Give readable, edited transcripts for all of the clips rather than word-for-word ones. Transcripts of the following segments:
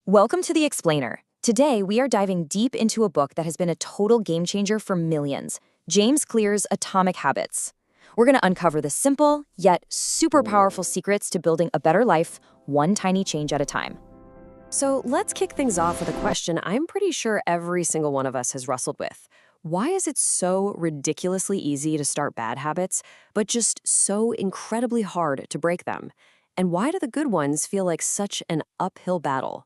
Welcome to The Explainer. Today, we are diving deep into a book that has been a total game changer for millions, James Clear's Atomic Habits. We're going to uncover the simple, yet super powerful secrets to building a better life, one tiny change at a time. So let's kick things off with a question I'm pretty sure every single one of us has wrestled with. Why is it so ridiculously easy to start bad habits, but just so incredibly hard to break them? And why do the good ones feel like such an uphill battle?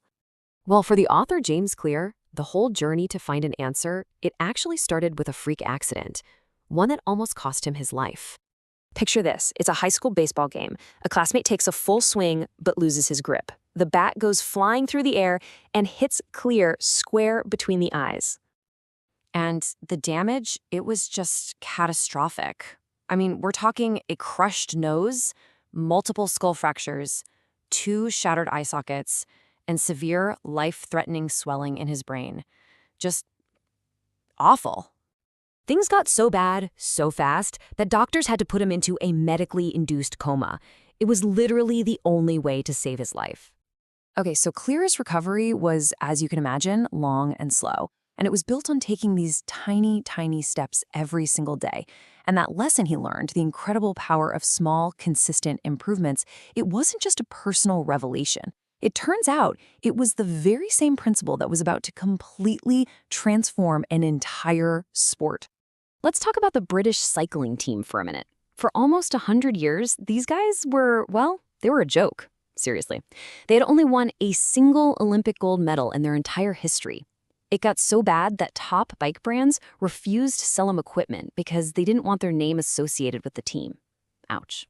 Well, for the author James Clear, the whole journey to find an answer, it actually started with a freak accident, one that almost cost him his life. Picture this. It's a high school baseball game. A classmate takes a full swing but loses his grip. The bat goes flying through the air and hits Clear square between the eyes. And the damage, it was just catastrophic. I mean, we're talking a crushed nose, multiple skull fractures, 2 shattered eye sockets, and severe, life-threatening swelling in his brain. Just awful. Things got so bad, so fast, that doctors had to put him into a medically induced coma. It was literally the only way to save his life. Okay, so Clear's recovery was, as you can imagine, long and slow. And it was built on taking these tiny, tiny steps every single day. And that lesson he learned, the incredible power of small, consistent improvements, it wasn't just a personal revelation. It turns out it was the very same principle that was about to completely transform an entire sport. Let's talk about the British cycling team for a minute. For almost 100 years, these guys were, well, they were a joke. Seriously. They had only won a single Olympic gold medal in their entire history. It got so bad that top bike brands refused to sell them equipment because they didn't want their name associated with the team. Ouch.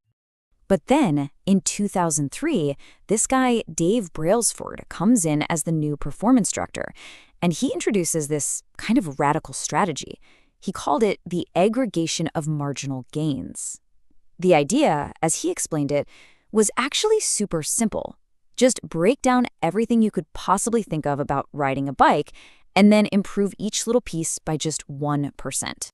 But then, in 2003, this guy, Dave Brailsford, comes in as the new performance director, and he introduces this kind of radical strategy. He called it the aggregation of marginal gains. The idea, as he explained it, was actually super simple. Just break down everything you could possibly think of about riding a bike, and then improve each little piece by just 1%.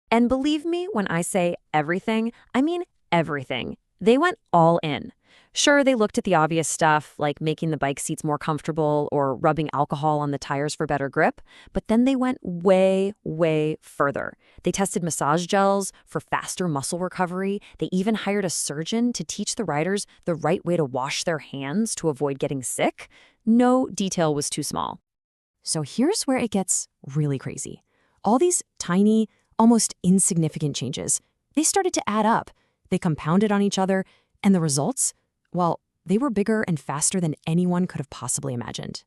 And believe me when I say everything, I mean everything. They went all in. Sure, they looked at the obvious stuff, like making the bike seats more comfortable or rubbing alcohol on the tires for better grip, but then they went way, way further. They tested massage gels for faster muscle recovery. They even hired a surgeon to teach the riders the right way to wash their hands to avoid getting sick. No detail was too small. So here's where it gets really crazy. All these tiny, almost insignificant changes, they started to add up. They compounded on each other, and the results, well, they were bigger and faster than anyone could have possibly imagined.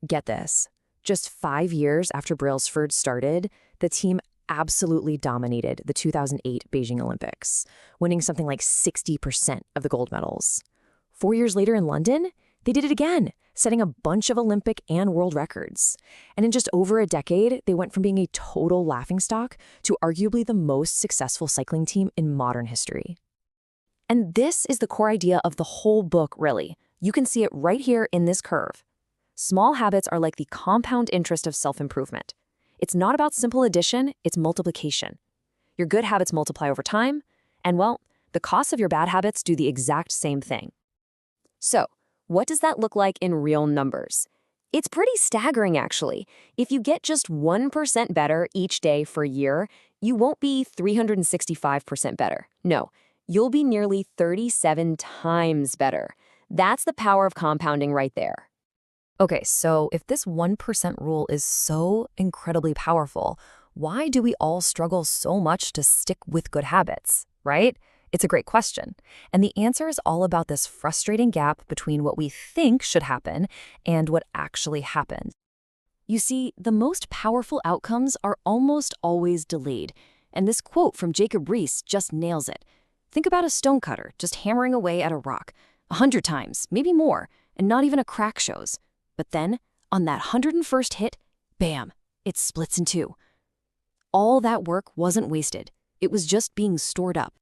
Get this. Just 5 years after Brailsford started, the team absolutely dominated the 2008 Beijing Olympics, winning something like 60% of the gold medals. 4 years later in London, they did it again, setting a bunch of Olympic and world records. And in just over a decade, they went from being a total laughingstock to arguably the most successful cycling team in modern history. And this is the core idea of the whole book, really. You can see it right here in this curve. Small habits are like the compound interest of self-improvement. It's not about simple addition, it's multiplication. Your good habits multiply over time, and well, the costs of your bad habits do the exact same thing. So, what does that look like in real numbers? It's pretty staggering, actually. If you get just 1% better each day for a year, you won't be 365% better. No, you'll be nearly 37 times better. That's the power of compounding right there. Okay, so if this 1% rule is so incredibly powerful, why do we all struggle so much to stick with good habits, right? It's a great question. And the answer is all about this frustrating gap between what we think should happen and what actually happens. You see, the most powerful outcomes are almost always delayed. And this quote from Jacob Riis just nails it. Think about a stonecutter just hammering away at a rock 100 times, maybe more, and not even a crack shows. But then, on that 101st hit, bam, it splits in two. All that work wasn't wasted. It was just being stored up.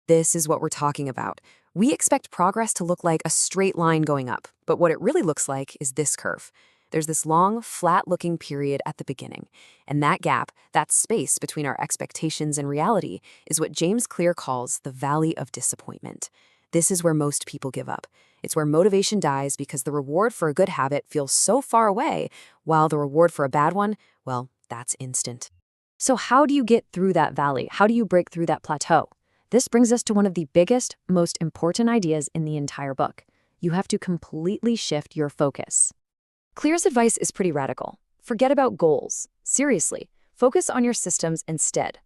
This is what we're talking about. We expect progress to look like a straight line going up, but what it really looks like is this curve. There's this long, flat-looking period at the beginning, and that gap, that space between our expectations and reality, is what James Clear calls the valley of disappointment. This is where most people give up. It's where motivation dies because the reward for a good habit feels so far away, while the reward for a bad one, well, that's instant. So how do you get through that valley? How do you break through that plateau? This brings us to one of the biggest, most important ideas in the entire book. You have to completely shift your focus. Clear's advice is pretty radical. Forget about goals. Seriously, focus on your systems instead.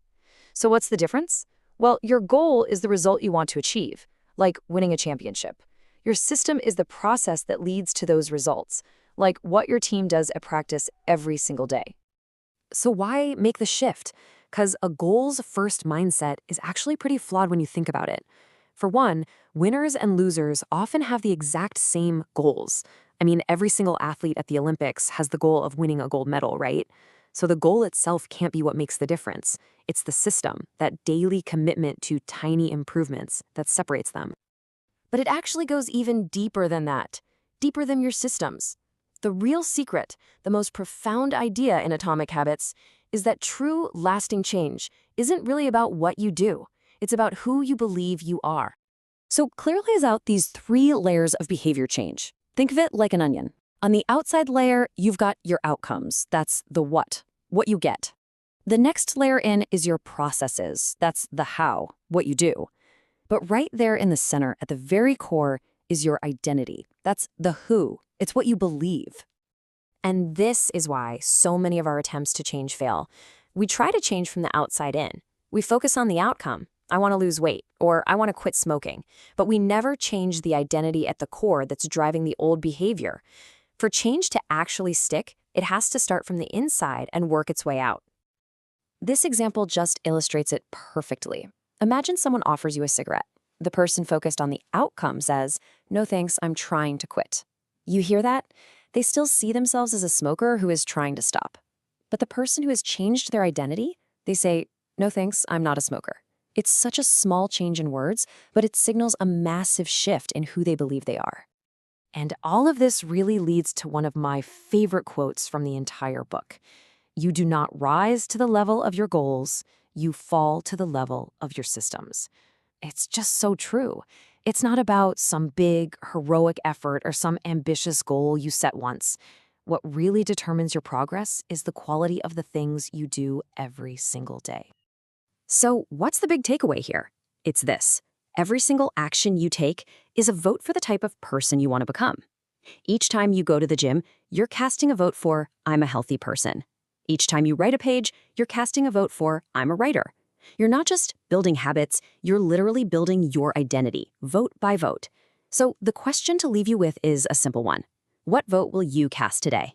So what's the difference? Well, your goal is the result you want to achieve, like winning a championship. Your system is the process that leads to those results, like what your team does at practice every single day. So why make the shift? Because a goals-first mindset is actually pretty flawed when you think about it. For one, winners and losers often have the exact same goals. I mean, every single athlete at the Olympics has the goal of winning a gold medal, right? So the goal itself can't be what makes the difference. It's the system, that daily commitment to tiny improvements, that separates them. But it actually goes even deeper than that, deeper than your systems. The real secret, the most profound idea in Atomic Habits, is that true, lasting change isn't really about what you do. It's about who you believe you are. So Claire lays out these 3 layers of behavior change. Think of it like an onion. On the outside layer, you've got your outcomes. That's the what you get. The next layer in is your processes. That's the how, what you do. But right there in the center, at the very core, is your identity. That's the who. It's what you believe. And this is why so many of our attempts to change fail. We try to change from the outside in. We focus on the outcome. I want to lose weight, or I want to quit smoking. But we never change the identity at the core that's driving the old behavior. For change to actually stick, it has to start from the inside and work its way out. This example just illustrates it perfectly. Imagine someone offers you a cigarette. The person focused on the outcome says, "No thanks, I'm trying to quit." You hear that? They still see themselves as a smoker who is trying to stop. But the person who has changed their identity, they say, "No thanks, I'm not a smoker." It's such a small change in words, but it signals a massive shift in who they believe they are. And all of this really leads to one of my favorite quotes from the entire book. You do not rise to the level of your goals, you fall to the level of your systems. It's just so true. It's not about some big, heroic effort or some ambitious goal you set once. What really determines your progress is the quality of the things you do every single day. So what's the big takeaway here? It's this. Every single action you take is a vote for the type of person you want to become. Each time you go to the gym, you're casting a vote for, "I'm a healthy person." Each time you write a page, you're casting a vote for, "I'm a writer." You're not just building habits, you're literally building your identity, vote by vote. So the question to leave you with is a simple one. What vote will you cast today?